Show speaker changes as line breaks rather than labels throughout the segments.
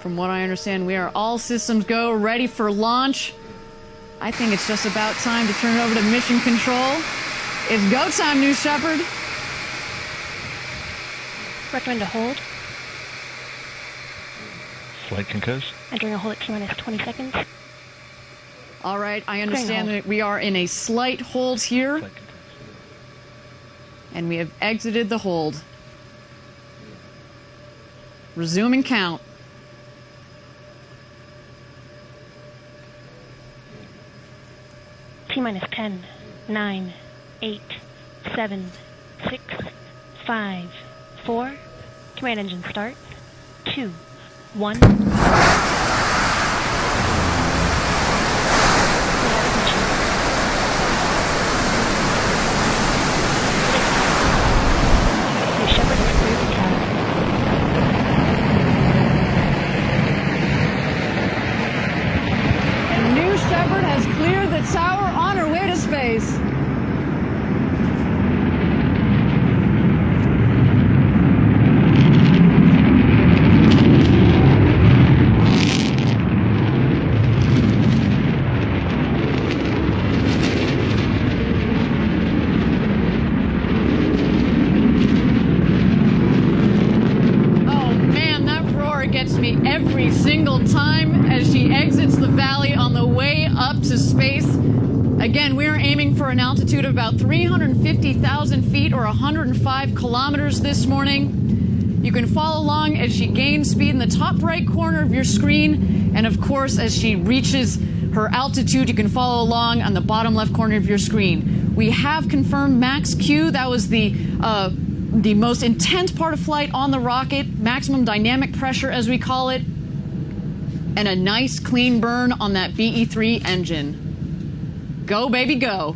From what I understand, we are all systems go, ready for launch. I think it's just about time to turn it over to Mission Control. It's go time, New Shepard.
Recommend a hold.
Flight concurs.
Entering a hold at T-minus 20 seconds.
All right, I understand that we are in a slight hold here.
Flight concurs.
And we have exited the hold. Resuming count.
T-minus 10, 9, 8, 7, 6, 5, 4. Command engine start. 2, 1. Shepard has cleared the tower.
And New Shepard has cleared the tower on her way to space. Gets me every single time as she exits the valley on the way up to space. Again, we're aiming for an altitude of about 350,000 feet or 105 kilometers this morning. You can follow along as she gains speed in the top right corner of your screen. And of course, as she reaches her altitude, you can follow along on the bottom left corner of your screen. We have confirmed max Q. That was the most intense part of flight on the rocket, maximum dynamic pressure as we call it, and a nice clean burn on that BE-3 engine. Go, baby, go.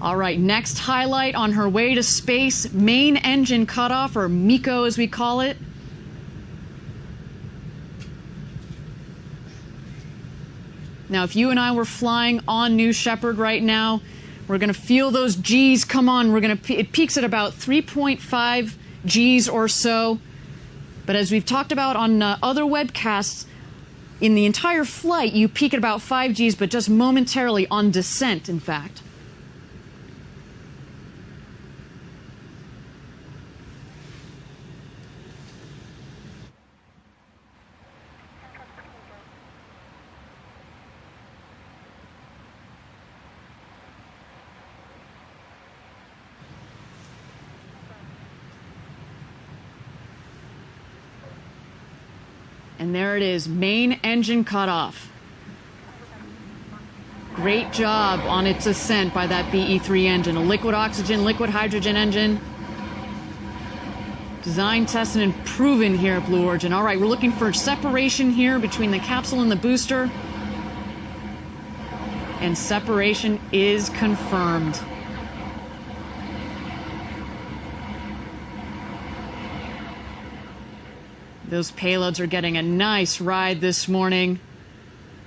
All right, next highlight on her way to space, main engine cutoff, or MECO as we call it. Now, if you and I were flying on New Shepard right now, we're going to feel those G's come on. It peaks at about 3.5 G's or so. But as we've talked about on other webcasts, in the entire flight, you peak at about 5 G's, but just momentarily on descent, in fact. And there it is, main engine cutoff. Great job on its ascent by that BE-3 engine, a liquid oxygen, liquid hydrogen engine. Designed, tested, and proven here at Blue Origin. All right, we're looking for separation here between the capsule and the booster. And separation is confirmed. Those payloads are getting a nice ride this morning,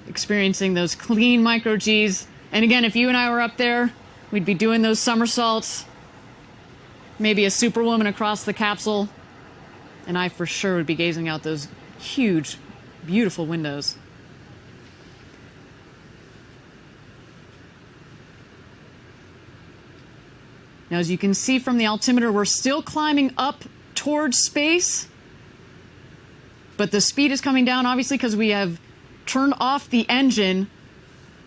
experiencing those clean micro-Gs. And again, if you and I were up there, we'd be doing those somersaults, maybe a superwoman across the capsule, and I for sure would be gazing out those huge, beautiful windows. Now, as you can see from the altimeter, we're still climbing up towards space. But the speed is coming down, obviously, because we have turned off the engine.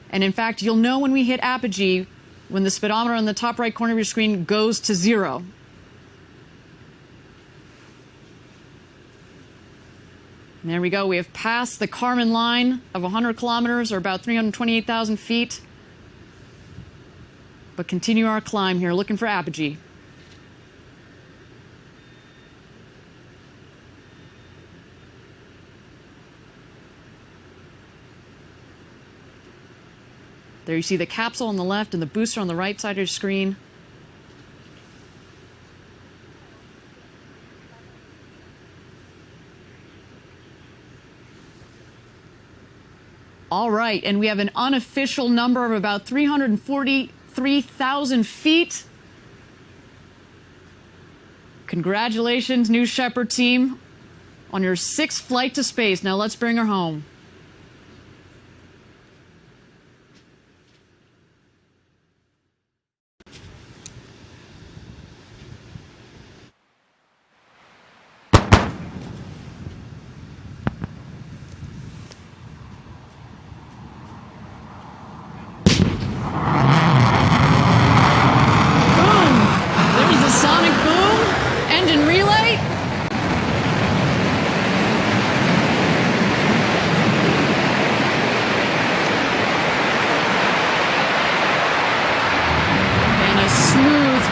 And in fact, you'll know when we hit apogee, when the speedometer on the top right corner of your screen goes to 0. And there we go. We have passed the Kármán line of 100 kilometers, or about 328,000 feet. But continue our climb here, looking for apogee. There you see the capsule on the left and the booster on the right side of your screen. All right, and we have an unofficial number of about 343,000 feet. Congratulations, New Shepard team, on your 6th flight to space. Now let's bring her home.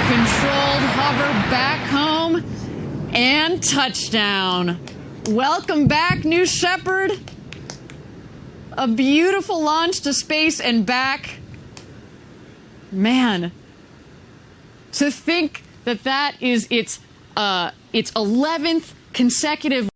Controlled hover back home and touchdown. Welcome back, New Shepard. A beautiful launch to space and back. Man, to think that that is its 11th consecutive.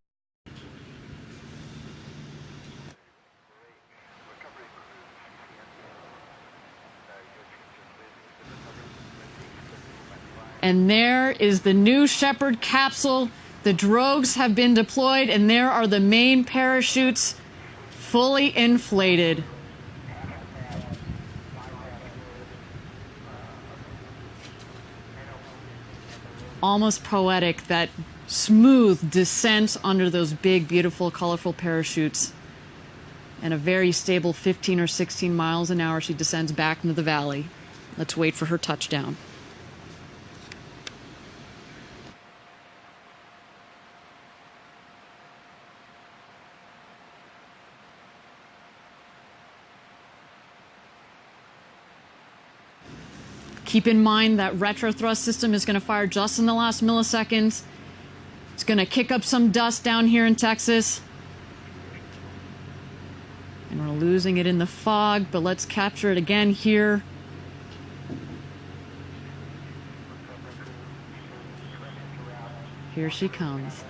And there is the New Shepard capsule. The drogues have been deployed, and there are the main parachutes fully inflated. Almost poetic, that smooth descent under those big, beautiful, colorful parachutes. And a very stable 15 or 16 miles an hour, she descends back into the valley. Let's wait for her touchdown. Keep in mind that retro thrust system is going to fire just in the last milliseconds. It's going to kick up some dust down here in Texas. And we're losing it in the fog, but let's capture it again here. Here she comes.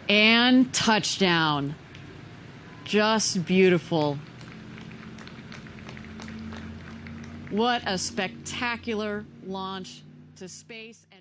And touchdown. Just beautiful. What a spectacular launch to space. And